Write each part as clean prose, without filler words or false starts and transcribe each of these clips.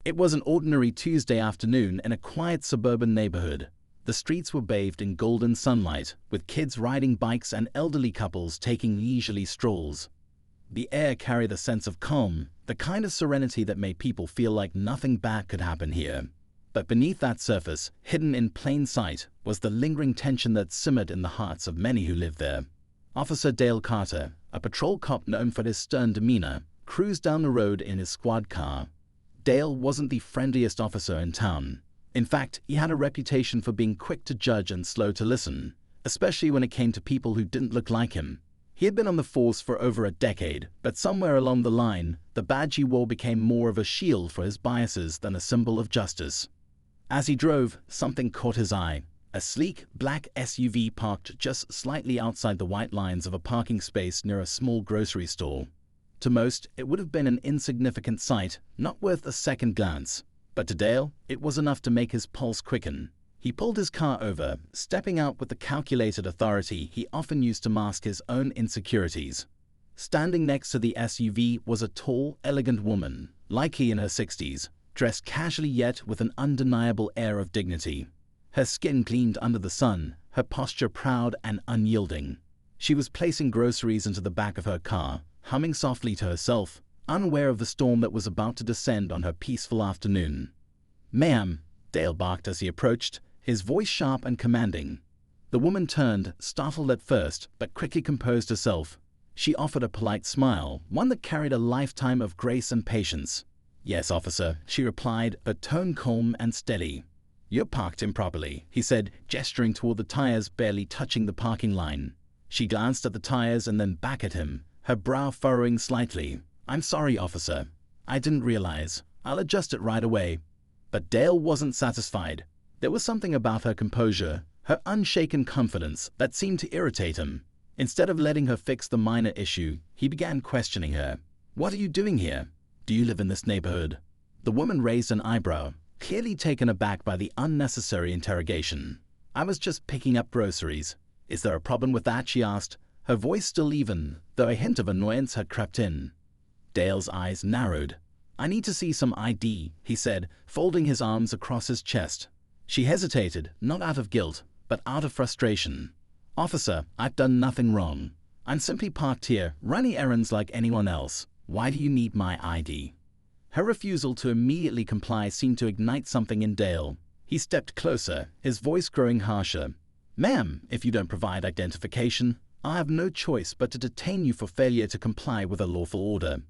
It was an ordinary Tuesday afternoon in a quiet suburban neighborhood. The streets were bathed in golden sunlight, with kids riding bikes and elderly couples taking leisurely strolls. The air carried a sense of calm, the kind of serenity that made people feel like nothing bad could happen here. But beneath that surface, hidden in plain sight, was the lingering tension that simmered in the hearts of many who lived there. Officer Dale Carter, a patrol cop known for his stern demeanor, cruised down the road in his squad car. Dale wasn't the friendliest officer in town. In fact, he had a reputation for being quick to judge and slow to listen, especially when it came to people who didn't look like him. He had been on the force for over a decade, but somewhere along the line, the badge he wore became more of a shield for his biases than a symbol of justice. As he drove, something caught his eye. A sleek, black SUV parked just slightly outside the white lines of a parking space near a small grocery store. To most, it would have been an insignificant sight, not worth a second glance. But to Dale, it was enough to make his pulse quicken. He pulled his car over, stepping out with the calculated authority he often used to mask his own insecurities. Standing next to the SUV was a tall, elegant woman, likely in her 60s, dressed casually yet with an undeniable air of dignity. Her skin gleamed under the sun, her posture proud and unyielding. She was placing groceries into the back of her car, humming softly to herself, unaware of the storm that was about to descend on her peaceful afternoon. "Ma'am," Dale barked as he approached, his voice sharp and commanding. The woman turned, startled at first, but quickly composed herself. She offered a polite smile, one that carried a lifetime of grace and patience. "Yes, officer," she replied, her tone calm and steady. "You're parked improperly," he said, gesturing toward the tires barely touching the parking line. She glanced at the tires and then back at him, her brow furrowing slightly. "I'm sorry, officer. I didn't realize. I'll adjust it right away." But Dale wasn't satisfied. There was something about her composure, her unshaken confidence, that seemed to irritate him. Instead of letting her fix the minor issue, he began questioning her. "What are you doing here? Do you live in this neighborhood?" The woman raised an eyebrow, clearly taken aback by the unnecessary interrogation. "I was just picking up groceries." "Is there a problem with that?" she asked, her voice still even, though a hint of annoyance had crept in. Dale's eyes narrowed. "I need to see some ID," he said, folding his arms across his chest. She hesitated, not out of guilt, but out of frustration. "Officer, I've done nothing wrong. I'm simply parked here, running errands like anyone else. Why do you need my ID?" Her refusal to immediately comply seemed to ignite something in Dale. He stepped closer, his voice growing harsher. "Ma'am, if you don't provide identification, I'll have no choice but to detain you for failure to comply with a lawful order."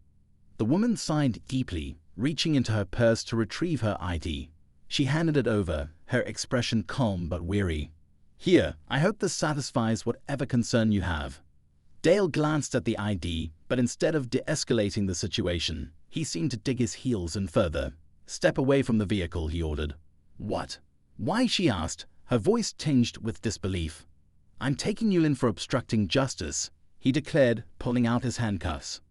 The woman sighed deeply, reaching into her purse to retrieve her ID. She handed it over, her expression calm but weary. "Here, I hope this satisfies whatever concern you have." Dale glanced at the ID, but instead of de-escalating the situation, he seemed to dig his heels in further. "Step away from the vehicle," he ordered. "What? Why?" she asked, her voice tinged with disbelief. "I'm taking you in for obstructing justice," he declared, pulling out his handcuffs.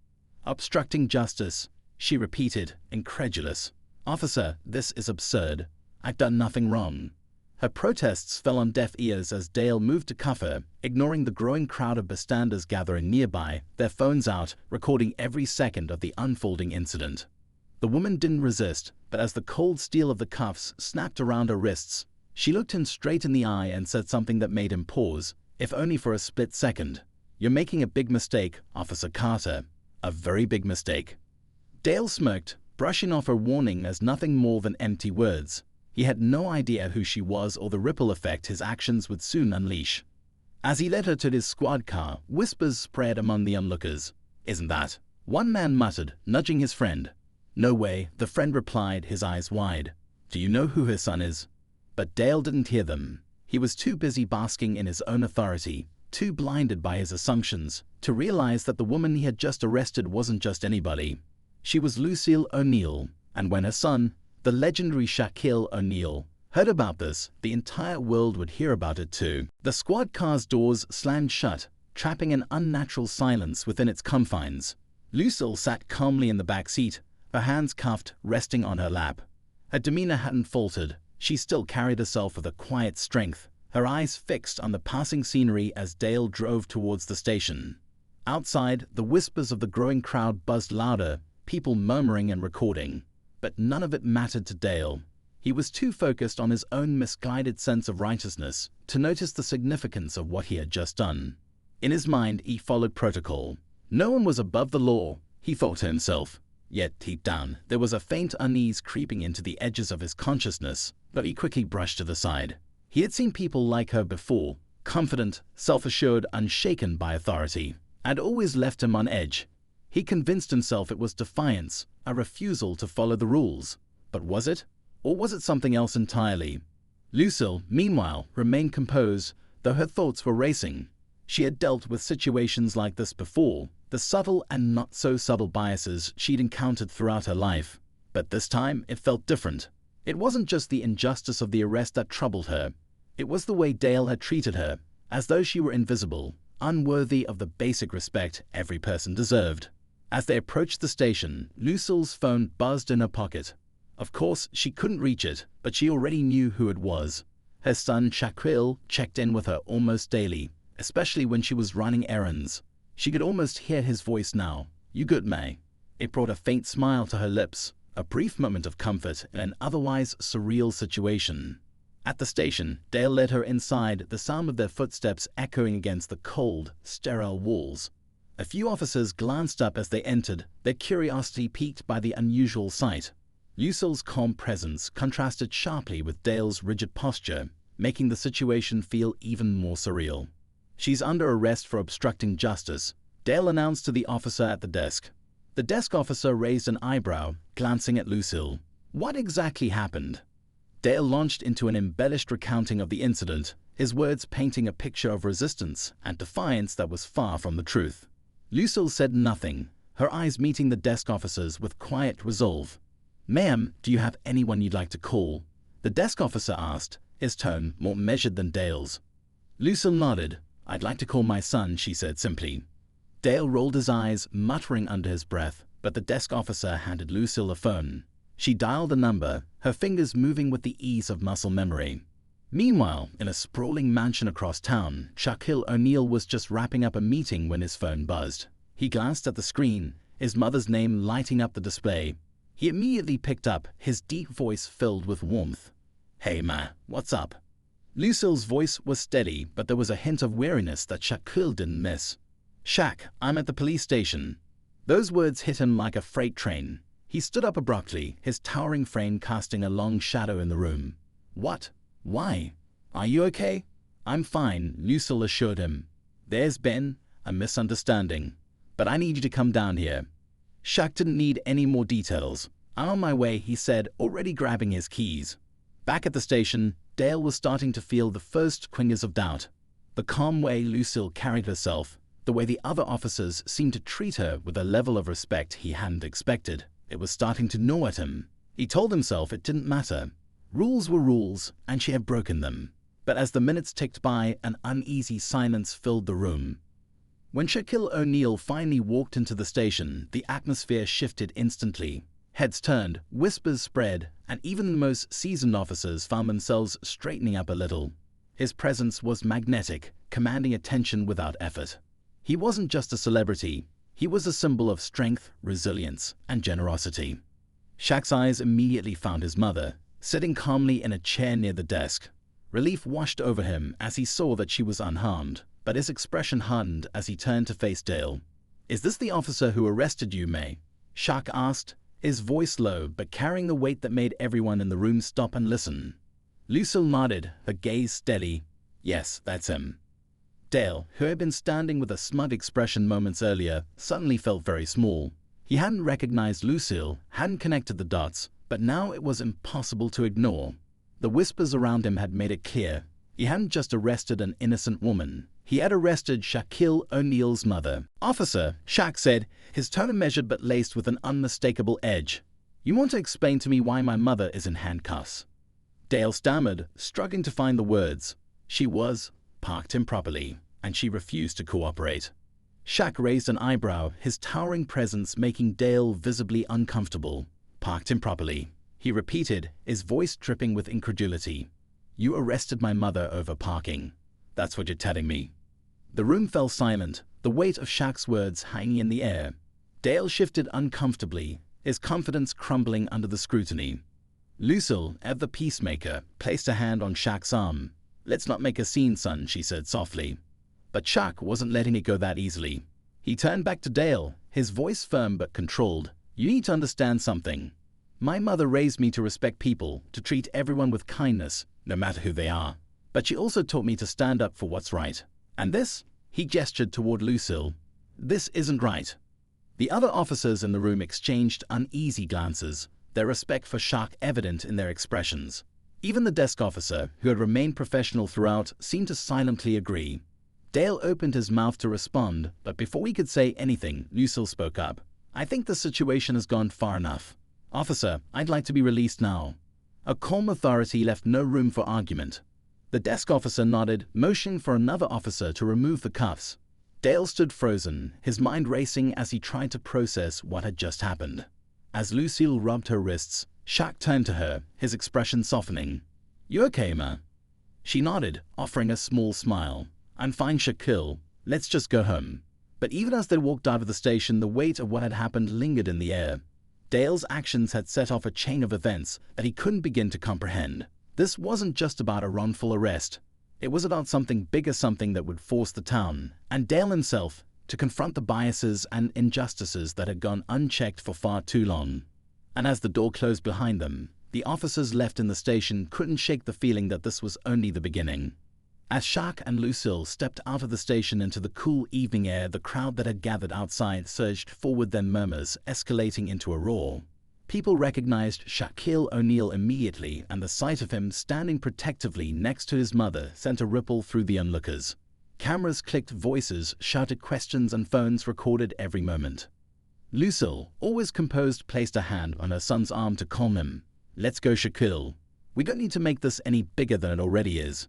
"Obstructing justice," she repeated, incredulous. "Officer, this is absurd. I've done nothing wrong." Her protests fell on deaf ears as Dale moved to cuff her, ignoring the growing crowd of bystanders gathering nearby, their phones out, recording every second of the unfolding incident. The woman didn't resist, but as the cold steel of the cuffs snapped around her wrists, she looked him straight in the eye and said something that made him pause, if only for a split second. "You're making a big mistake, Officer Carter. A very big mistake." Dale smirked, brushing off her warning as nothing more than empty words. He had no idea who she was or the ripple effect his actions would soon unleash. As he led her to his squad car, whispers spread among the onlookers. "Isn't that?" one man muttered, nudging his friend. "No way," the friend replied, his eyes wide. "Do you know who her son is?" But Dale didn't hear them. He was too busy basking in his own authority, too blinded by his assumptions, to realize that the woman he had just arrested wasn't just anybody. She was Lucille O'Neill, and when her son, the legendary Shaquille O'Neal, heard about this, the entire world would hear about it too. The squad car's doors slammed shut, trapping an unnatural silence within its confines. Lucille sat calmly in the back seat, her hands cuffed, resting on her lap. Her demeanor hadn't faltered. She still carried herself with a quiet strength, her eyes fixed on the passing scenery as Dale drove towards the station. Outside, the whispers of the growing crowd buzzed louder, people murmuring and recording. but none of it mattered to Dale. He was too focused on his own misguided sense of righteousness to notice the significance of what he had just done. In his mind, he followed protocol. No one was above the law, he thought to himself. Yet, deep down, there was a faint unease creeping into the edges of his consciousness that he quickly brushed to the side. He had seen people like her before, confident, self-assured, unshaken by authority, and always left him on edge. He convinced himself it was defiance, a refusal to follow the rules. But was it? Or was it something else entirely? Lucille, meanwhile, remained composed, though her thoughts were racing. She had dealt with situations like this before, the subtle and not-so-subtle biases she'd encountered throughout her life. But this time, it felt different. It wasn't just the injustice of the arrest that troubled her. It was the way Dale had treated her, as though she were invisible, unworthy of the basic respect every person deserved. As they approached the station, Lucille's phone buzzed in her pocket. Of course, she couldn't reach it, but she already knew who it was. Her son Shaquille checked in with her almost daily, especially when she was running errands. She could almost hear his voice now. "You good, May?" It brought a faint smile to her lips, a brief moment of comfort in an otherwise surreal situation. At the station, Dale led her inside, the sound of their footsteps echoing against the cold, sterile walls. A few officers glanced up as they entered, their curiosity piqued by the unusual sight. Lucille's calm presence contrasted sharply with Dale's rigid posture, making the situation feel even more surreal. "She's under arrest for obstructing justice," Dale announced to the officer at the desk. The desk officer raised an eyebrow, glancing at Lucille. What exactly happened? Dale launched into an embellished recounting of the incident, his words painting a picture of resistance and defiance that was far from the truth. Lucille said nothing, her eyes meeting the desk officer's with quiet resolve. "Ma'am, do you have anyone you'd like to call?" the desk officer asked, his tone more measured than Dale's. Lucille nodded. "I'd like to call my son," she said simply. Dale rolled his eyes, muttering under his breath, but the desk officer handed Lucille a phone. She dialed the number, her fingers moving with the ease of muscle memory. Meanwhile, in a sprawling mansion across town, Shaquille O'Neal was just wrapping up a meeting when his phone buzzed. He glanced at the screen, his mother's name lighting up the display. He immediately picked up, his deep voice filled with warmth. "Hey, Ma, what's up?" Lucille's voice was steady, but there was a hint of weariness that Shaquille didn't miss. "Shaq, I'm at the police station." Those words hit him like a freight train. He stood up abruptly, his towering frame casting a long shadow in the room. "What? Why? Are you okay?" "I'm fine," Lucille assured him. "There's been a misunderstanding, but I need you to come down here." Shaq didn't need any more details. "I'm on my way," he said, already grabbing his keys. Back at the station, Dale was starting to feel the first twingers of doubt. The calm way Lucille carried herself, the way the other officers seemed to treat her with a level of respect he hadn't expected. It was starting to gnaw at him. He told himself it didn't matter. Rules were rules, and she had broken them. But as the minutes ticked by, an uneasy silence filled the room. When Shaquille O'Neal finally walked into the station, the atmosphere shifted instantly. Heads turned, whispers spread, and even the most seasoned officers found themselves straightening up a little. His presence was magnetic, commanding attention without effort. He wasn't just a celebrity. He was a symbol of strength, resilience, and generosity. Shaq's eyes immediately found his mother, sitting calmly in a chair near the desk. Relief washed over him as he saw that she was unharmed, but his expression hardened as he turned to face Dale. "Is this the officer who arrested you, May?" Shaq asked, his voice low but carrying the weight that made everyone in the room stop and listen. Lucille nodded, her gaze steady. "Yes, that's him." Dale, who had been standing with a smug expression moments earlier, suddenly felt very small. He hadn't recognized Lucille, hadn't connected the dots, but now it was impossible to ignore. The whispers around him had made it clear. He hadn't just arrested an innocent woman. He had arrested Shaquille O'Neal's mother. "Officer," Shaq said, his tone measured but laced with an unmistakable edge. "You want to explain to me why my mother is in handcuffs?" Dale stammered, struggling to find the words. She was parked improperly, and she refused to cooperate. Shaq raised an eyebrow, his towering presence making Dale visibly uncomfortable. "Parked improperly," he repeated, his voice dripping with incredulity. "You arrested my mother over parking. That's what you're telling me." The room fell silent, the weight of Shaq's words hanging in the air. Dale shifted uncomfortably, his confidence crumbling under the scrutiny. Lucille, ever the peacemaker, placed a hand on Shaq's arm. "Let's not make a scene, son," she said softly. But Shaq wasn't letting it go that easily. He turned back to Dale, his voice firm but controlled. "You need to understand something. My mother raised me to respect people, to treat everyone with kindness, no matter who they are. But she also taught me to stand up for what's right. And this," he gestured toward Lucille, "this isn't right." The other officers in the room exchanged uneasy glances, their respect for Shaq evident in their expressions. Even the desk officer, who had remained professional throughout, seemed to silently agree. Dale opened his mouth to respond, but before he could say anything, Lucille spoke up. "I think the situation has gone far enough. Officer, I'd like to be released now." A calm authority left no room for argument. The desk officer nodded, motioning for another officer to remove the cuffs. Dale stood frozen, his mind racing as he tried to process what had just happened. As Lucille rubbed her wrists, Shaq turned to her, his expression softening. "You okay, ma?" She nodded, offering a small smile. "I'm fine, Shaquille. Let's just go home." But even as they walked out of the station, the weight of what had happened lingered in the air. Dale's actions had set off a chain of events that he couldn't begin to comprehend. This wasn't just about a wrongful arrest. It was about something bigger, something that would force the town, and Dale himself, to confront the biases and injustices that had gone unchecked for far too long. And as the door closed behind them, the officers left in the station couldn't shake the feeling that this was only the beginning. As Shaq and Lucille stepped out of the station into the cool evening air, the crowd that had gathered outside surged forward, their murmurs escalating into a roar. People recognized Shaquille O'Neal immediately, and the sight of him standing protectively next to his mother sent a ripple through the onlookers. Cameras clicked, voices shouted questions, and phones recorded every moment. Lucille, always composed, placed a hand on her son's arm to calm him. "Let's go, Shaquille. We don't need to make this any bigger than it already is."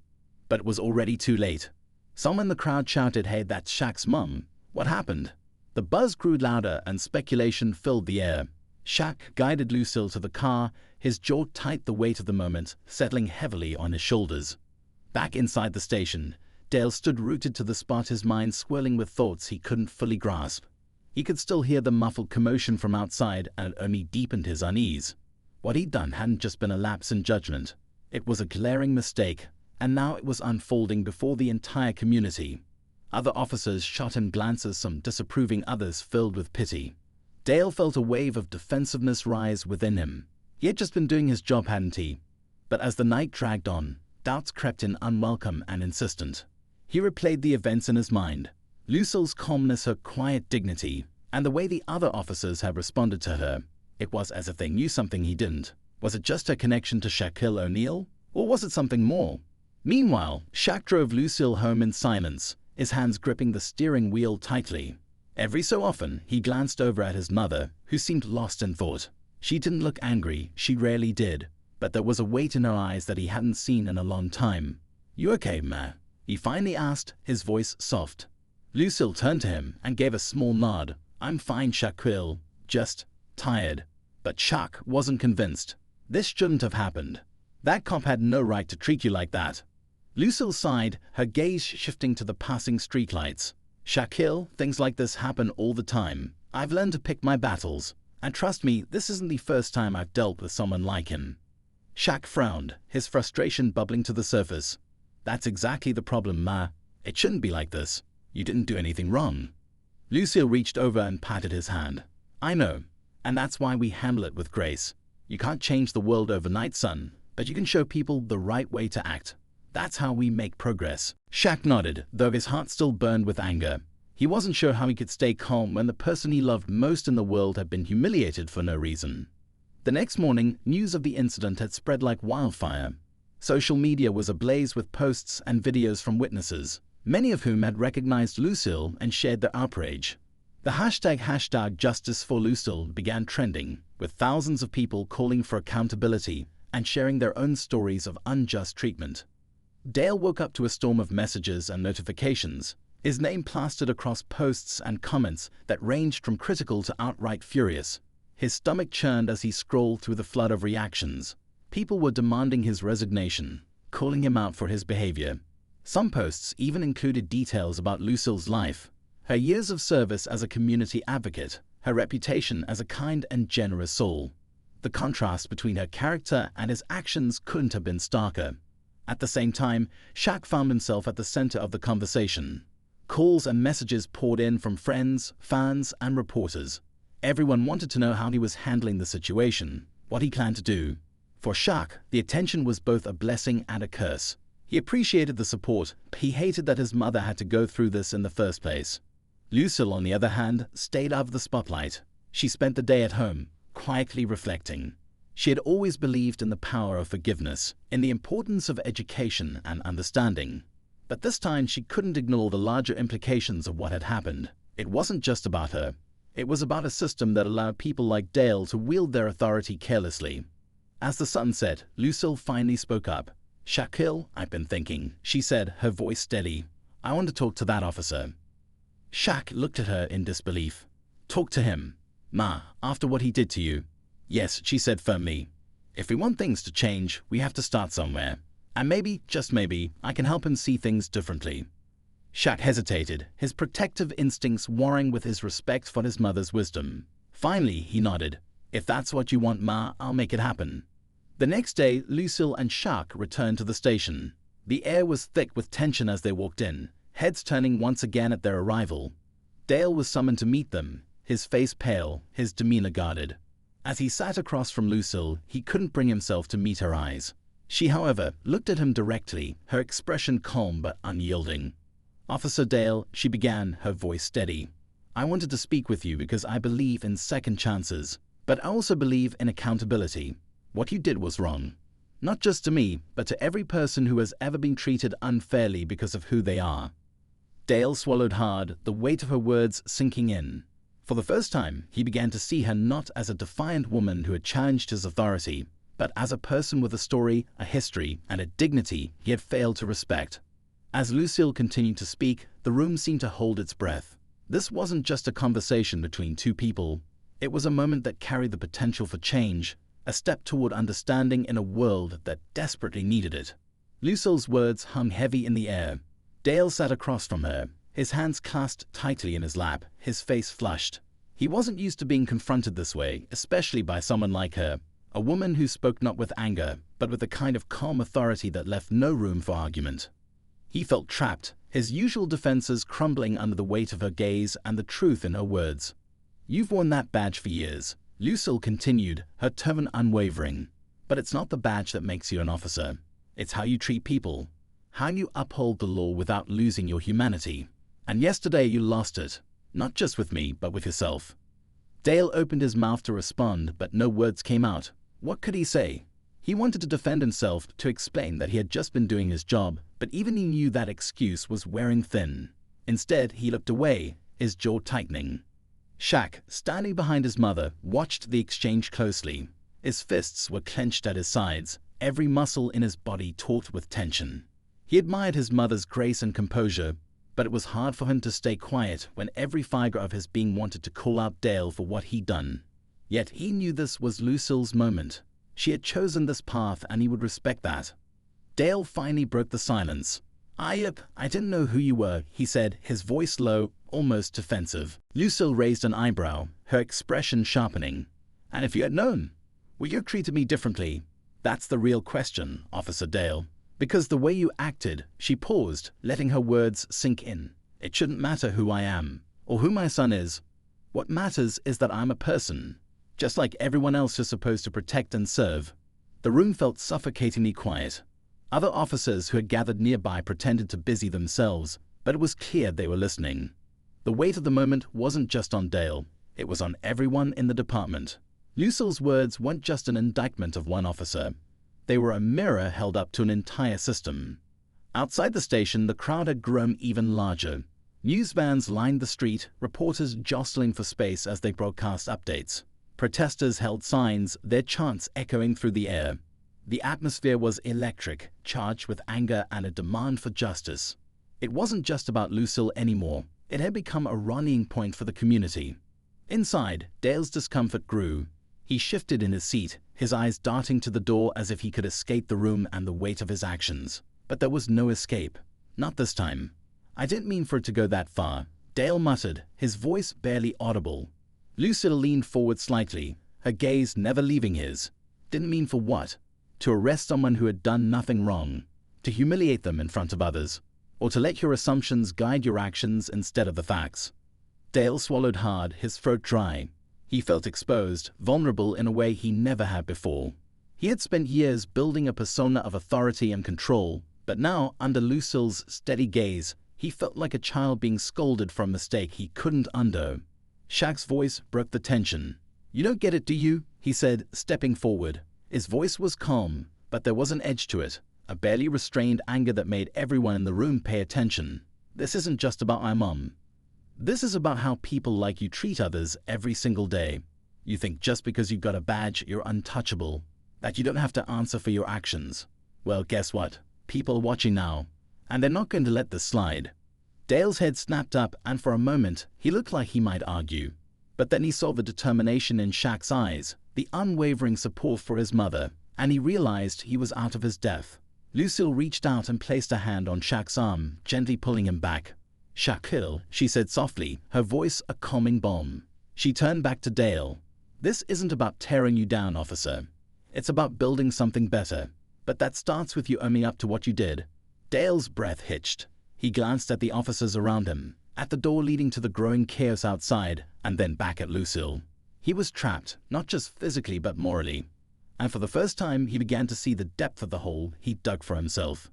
But it was already too late. Someone in the crowd shouted, "Hey, that's Shaq's mum. What happened?" The buzz grew louder and speculation filled the air. Shaq guided Lucille to the car, his jaw tight, the weight of the moment settling heavily on his shoulders. Back inside the station, Dale stood rooted to the spot, his mind swirling with thoughts he couldn't fully grasp. He could still hear the muffled commotion from outside, and it only deepened his unease. What he'd done hadn't just been a lapse in judgment. It was a glaring mistake, and now it was unfolding before the entire community. Other officers shot him glances, some disapproving, others filled with pity. Dale felt a wave of defensiveness rise within him. He had just been doing his job, hadn't he? But as the night dragged on, doubts crept in, unwelcome and insistent. He replayed the events in his mind. Lucille's calmness, her quiet dignity, and the way the other officers had responded to her. It was as if they knew something he didn't. Was it just her connection to Shaquille O'Neal? Or was it something more? Meanwhile, Shaq drove Lucille home in silence, his hands gripping the steering wheel tightly. Every so often, he glanced over at his mother, who seemed lost in thought. She didn't look angry, she rarely did, but there was a weight in her eyes that he hadn't seen in a long time. "You okay, ma?" he finally asked, his voice soft. Lucille turned to him and gave a small nod. "I'm fine, Shaquille, just tired." But Shaq wasn't convinced. This shouldn't have happened. That cop had no right to treat you like that. Lucille sighed, her gaze shifting to the passing streetlights. "Shaquille, things like this happen all the time. I've learned to pick my battles. And trust me, this isn't the first time I've dealt with someone like him." Shaq frowned, his frustration bubbling to the surface. "That's exactly the problem, ma. It shouldn't be like this. You didn't do anything wrong." Lucille reached over and patted his hand. "I know, and that's why we handle it with grace. You can't change the world overnight, son, but you can show people the right way to act. That's how we make progress." Shaq nodded, though his heart still burned with anger. He wasn't sure how he could stay calm when the person he loved most in the world had been humiliated for no reason. The next morning, news of the incident had spread like wildfire. Social media was ablaze with posts and videos from witnesses, many of whom had recognized Lucille and shared their outrage. The hashtag Justice for Lucille began trending, with thousands of people calling for accountability and sharing their own stories of unjust treatment. Dale woke up to a storm of messages and notifications, his name plastered across posts and comments that ranged from critical to outright furious. His stomach churned as he scrolled through the flood of reactions. People were demanding his resignation, calling him out for his behavior. Some posts even included details about Lucille's life, her years of service as a community advocate, her reputation as a kind and generous soul. The contrast between her character and his actions couldn't have been starker. At the same time, Shaq found himself at the center of the conversation. Calls and messages poured in from friends, fans, and reporters. Everyone wanted to know how he was handling the situation, what he planned to do. For Shaq, the attention was both a blessing and a curse. He appreciated the support, but he hated that his mother had to go through this in the first place. Lucille, on the other hand, stayed out of the spotlight. She spent the day at home, quietly reflecting. She had always believed in the power of forgiveness, in the importance of education and understanding. But this time she couldn't ignore the larger implications of what had happened. It wasn't just about her. It was about a system that allowed people like Dale to wield their authority carelessly. As the sun set, Lucille finally spoke up. "Shaquille, I've been thinking," she said, her voice steady. "I want to talk to that officer." Shaq looked at her in disbelief. "Talk to him? Ma, after what he did to you?" "Yes," she said firmly. "If we want things to change, we have to start somewhere. And maybe, just maybe, I can help him see things differently." Shaq hesitated, his protective instincts warring with his respect for his mother's wisdom. Finally, he nodded. "If that's what you want, Ma, I'll make it happen." The next day, Lucille and Shaq returned to the station. The air was thick with tension as they walked in, heads turning once again at their arrival. Dale was summoned to meet them, his face pale, his demeanor guarded. As he sat across from Lucille, he couldn't bring himself to meet her eyes. She, however, looked at him directly, her expression calm but unyielding. "Officer Dale," she began, her voice steady. "I wanted to speak with you because I believe in second chances, but I also believe in accountability. What you did was wrong. Not just to me, but to every person who has ever been treated unfairly because of who they are." Dale swallowed hard, the weight of her words sinking in. For the first time, he began to see her not as a defiant woman who had challenged his authority, but as a person with a story, a history, and a dignity he had failed to respect. As Lucille continued to speak, the room seemed to hold its breath. This wasn't just a conversation between two people. It was a moment that carried the potential for change, a step toward understanding in a world that desperately needed it. Lucille's words hung heavy in the air. Dale sat across from her, his hands clasped tightly in his lap, his face flushed. He wasn't used to being confronted this way, especially by someone like her, a woman who spoke not with anger, but with a kind of calm authority that left no room for argument. He felt trapped, his usual defenses crumbling under the weight of her gaze and the truth in her words. "You've worn that badge for years," Lucille continued, her tone unwavering. "But it's not the badge that makes you an officer. It's how you treat people, how you uphold the law without losing your humanity. And yesterday you lost it, not just with me, but with yourself." Dale opened his mouth to respond, but no words came out. What could he say? He wanted to defend himself, to explain that he had just been doing his job, but even he knew that excuse was wearing thin. Instead, he looked away, his jaw tightening. Shaq, standing behind his mother, watched the exchange closely. His fists were clenched at his sides, every muscle in his body taut with tension. He admired his mother's grace and composure, but it was hard for him to stay quiet when every fiber of his being wanted to call out Dale for what he'd done. Yet he knew this was Lucille's moment. She had chosen this path and he would respect that. Dale finally broke the silence. I didn't know who you were," he said, his voice low, almost defensive. Lucille raised an eyebrow, her expression sharpening. "And if you had known, would you have treated me differently? That's the real question, Officer Dale. Because the way you acted," she paused, letting her words sink in. "It shouldn't matter who I am, or who my son is. What matters is that I'm a person, just like everyone else you're supposed to protect and serve." The room felt suffocatingly quiet. Other officers who had gathered nearby pretended to busy themselves, but it was clear they were listening. The weight of the moment wasn't just on Dale, it was on everyone in the department. Lucille's words weren't just an indictment of one officer. They were a mirror held up to an entire system. Outside the station, the crowd had grown even larger. News vans lined the street, reporters jostling for space as they broadcast updates. Protesters held signs, their chants echoing through the air. The atmosphere was electric, charged with anger and a demand for justice. It wasn't just about Lucille anymore. It had become a rallying point for the community. Inside, Dale's discomfort grew. He shifted in his seat, his eyes darting to the door as if he could escape the room and the weight of his actions. But there was no escape. Not this time. "I didn't mean for it to go that far," Dale muttered, his voice barely audible. Lucille leaned forward slightly, her gaze never leaving his. Didn't mean for what? To arrest someone who had done nothing wrong, to humiliate them in front of others, or to let your assumptions guide your actions instead of the facts. Dale swallowed hard, his throat dry. He felt exposed, vulnerable in a way he never had before. He had spent years building a persona of authority and control, but now, under Lucille's steady gaze, he felt like a child being scolded for a mistake he couldn't undo. Shaq's voice broke the tension. "You don't get it, do you?" he said, stepping forward. His voice was calm, but there was an edge to it, a barely restrained anger that made everyone in the room pay attention. "This isn't just about my mom. This is about how people like you treat others every single day. You think just because you've got a badge you're untouchable, that you don't have to answer for your actions. Well, guess what? People are watching now, and they're not going to let this slide." Dale's head snapped up, and for a moment he looked like he might argue. But then he saw the determination in Shaq's eyes, the unwavering support for his mother, and he realized he was out of his depth. Lucille reached out and placed a hand on Shaq's arm, gently pulling him back. "Shaquille," she said softly, her voice a calming balm. She turned back to Dale. "This isn't about tearing you down, officer. It's about building something better. But that starts with you owning up to what you did." Dale's breath hitched. He glanced at the officers around him, at the door leading to the growing chaos outside, and then back at Lucille. He was trapped, not just physically but morally. And for the first time he began to see the depth of the hole he dug for himself.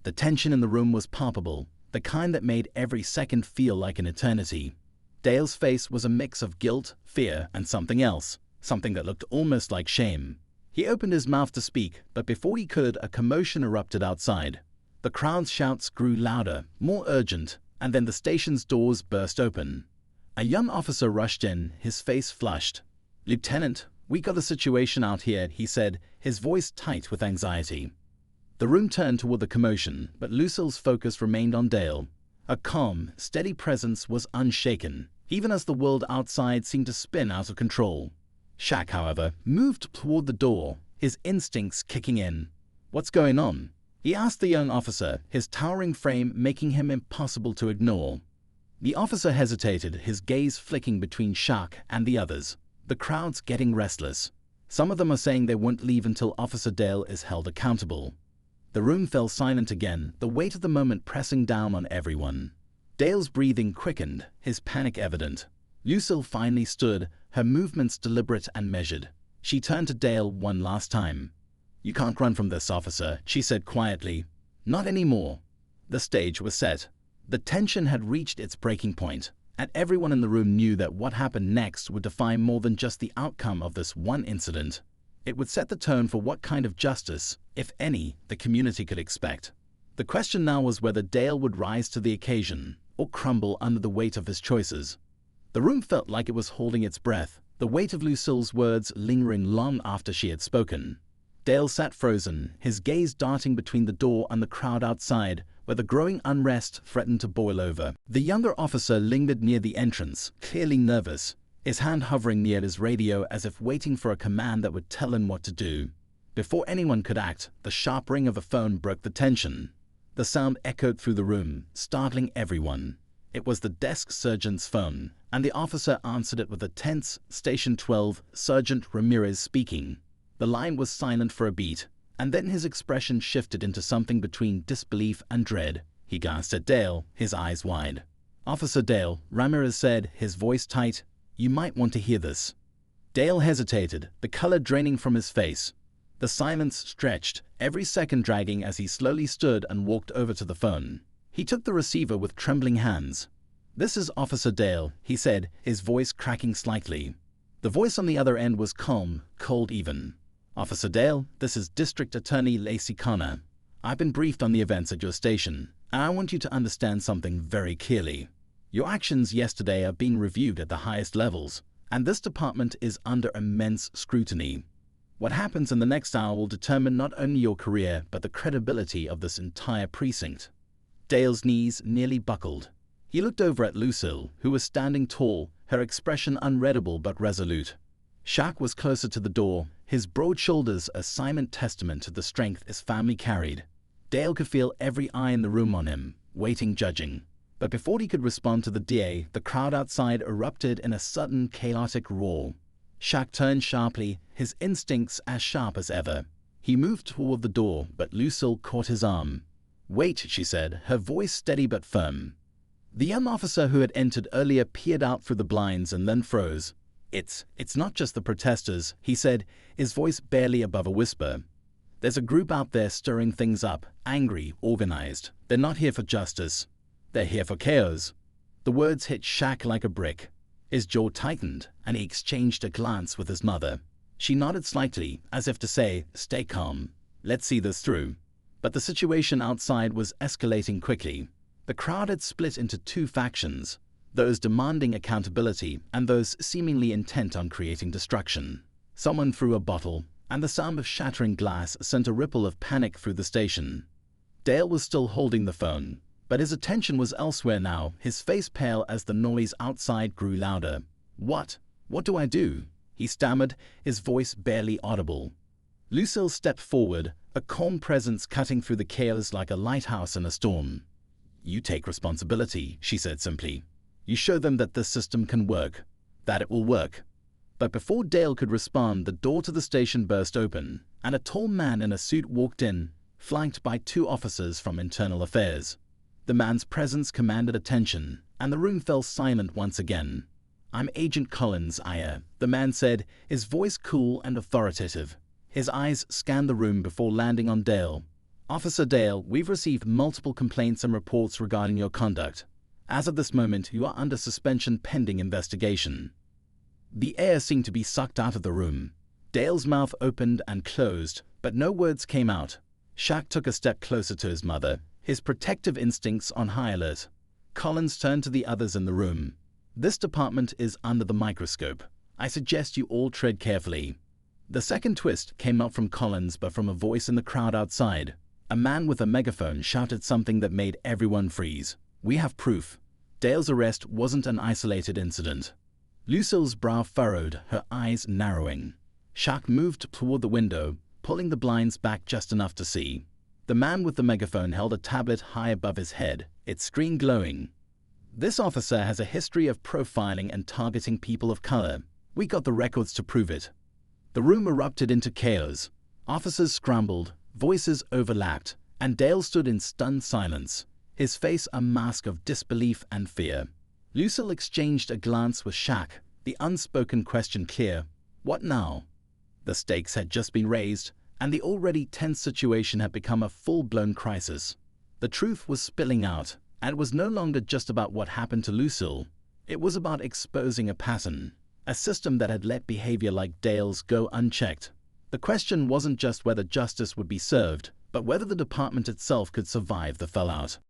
The tension in the room was palpable, the kind that made every second feel like an eternity. Dale's face was a mix of guilt, fear, and something else, something that looked almost like shame. He opened his mouth to speak, but before he could, a commotion erupted outside. The crowd's shouts grew louder, more urgent, and then the station's doors burst open. A young officer rushed in, his face flushed. "Lieutenant, we got a situation out here," he said, his voice tight with anxiety. The room turned toward the commotion, but Lucille's focus remained on Dale. A calm, steady presence was unshaken, even as the world outside seemed to spin out of control. Shaq, however, moved toward the door, his instincts kicking in. "What's going on?" he asked the young officer, his towering frame making him impossible to ignore. The officer hesitated, his gaze flicking between Shaq and the others. The crowd's getting restless. Some of them are saying they won't leave until Officer Dale is held accountable. The room fell silent again, the weight of the moment pressing down on everyone. Dale's breathing quickened, his panic evident. Lucille finally stood, her movements deliberate and measured. She turned to Dale one last time. "You can't run from this, officer," she said quietly. "Not anymore." The stage was set. The tension had reached its breaking point, and everyone in the room knew that what happened next would define more than just the outcome of this one incident. It would set the tone for what kind of justice, if any, the community could expect. The question now was whether Dale would rise to the occasion, or crumble under the weight of his choices. The room felt like it was holding its breath, the weight of Lucille's words lingering long after she had spoken. Dale sat frozen, his gaze darting between the door and the crowd outside, where the growing unrest threatened to boil over. The younger officer lingered near the entrance, clearly nervous, his hand hovering near his radio as if waiting for a command that would tell him what to do. Before anyone could act, the sharp ring of a phone broke the tension. The sound echoed through the room, startling everyone. It was the desk sergeant's phone, and the officer answered it with a tense, "Station 12, Sergeant Ramirez speaking." The line was silent for a beat, and then his expression shifted into something between disbelief and dread. He glanced at Dale, his eyes wide. "Officer Dale," Ramirez said, his voice tight, "you might want to hear this." Dale hesitated, the color draining from his face. The silence stretched, every second dragging as he slowly stood and walked over to the phone. He took the receiver with trembling hands. "This is Officer Dale," he said, his voice cracking slightly. The voice on the other end was calm, cold even. "Officer Dale, this is District Attorney Lacey Connor. I've been briefed on the events at your station, and I want you to understand something very clearly. Your actions yesterday are being reviewed at the highest levels, and this department is under immense scrutiny. What happens in the next hour will determine not only your career, but the credibility of this entire precinct." Dale's knees nearly buckled. He looked over at Lucille, who was standing tall, her expression unreadable but resolute. Shaq was closer to the door, his broad shoulders a silent testament to the strength his family carried. Dale could feel every eye in the room on him, waiting, judging. But before he could respond to the DA, the crowd outside erupted in a sudden, chaotic roar. Shaq turned sharply, his instincts as sharp as ever. He moved toward the door, but Lucille caught his arm. "Wait," she said, her voice steady but firm. The young officer who had entered earlier peered out through the blinds and then froze. It's not just the protesters," he said, his voice barely above a whisper. "There's a group out there stirring things up, angry, organized. They're not here for justice. They're here for chaos." The words hit Shaq like a brick. His jaw tightened, and he exchanged a glance with his mother. She nodded slightly, as if to say, "Stay calm. Let's see this through." But the situation outside was escalating quickly. The crowd had split into two factions, those demanding accountability and those seemingly intent on creating destruction. Someone threw a bottle, and the sound of shattering glass sent a ripple of panic through the station. Dale was still holding the phone, but his attention was elsewhere now, his face pale as the noise outside grew louder. What do I do?" he stammered, his voice barely audible. Lucille stepped forward, a calm presence cutting through the chaos like a lighthouse in a storm. "You take responsibility," she said simply. "You show them that this system can work, that it will work." But before Dale could respond, the door to the station burst open, and a tall man in a suit walked in, flanked by two officers from Internal Affairs. The man's presence commanded attention, and the room fell silent once again. "I'm Agent Collins, Aya," the man said, his voice cool and authoritative. His eyes scanned the room before landing on Dale. "Officer Dale, we've received multiple complaints and reports regarding your conduct. As of this moment, you are under suspension pending investigation." The air seemed to be sucked out of the room. Dale's mouth opened and closed, but no words came out. Shaq took a step closer to his mother, his protective instincts on high alert. Collins turned to the others in the room. "This department is under the microscope. I suggest you all tread carefully." The second twist came not from Collins but from a voice in the crowd outside. A man with a megaphone shouted something that made everyone freeze. "We have proof. Dale's arrest wasn't an isolated incident." Lucille's brow furrowed, her eyes narrowing. Shaq moved toward the window, pulling the blinds back just enough to see. The man with the megaphone held a tablet high above his head, its screen glowing. "This officer has a history of profiling and targeting people of color. We got the records to prove it." The room erupted into chaos. Officers scrambled, voices overlapped, and Dale stood in stunned silence, his face a mask of disbelief and fear. Lucille exchanged a glance with Shaq, the unspoken question clear. What now? The stakes had just been raised, and the already tense situation had become a full-blown crisis. The truth was spilling out, and it was no longer just about what happened to Lucille. It was about exposing a pattern, a system that had let behavior like Dale's go unchecked. The question wasn't just whether justice would be served, but whether the department itself could survive the fallout.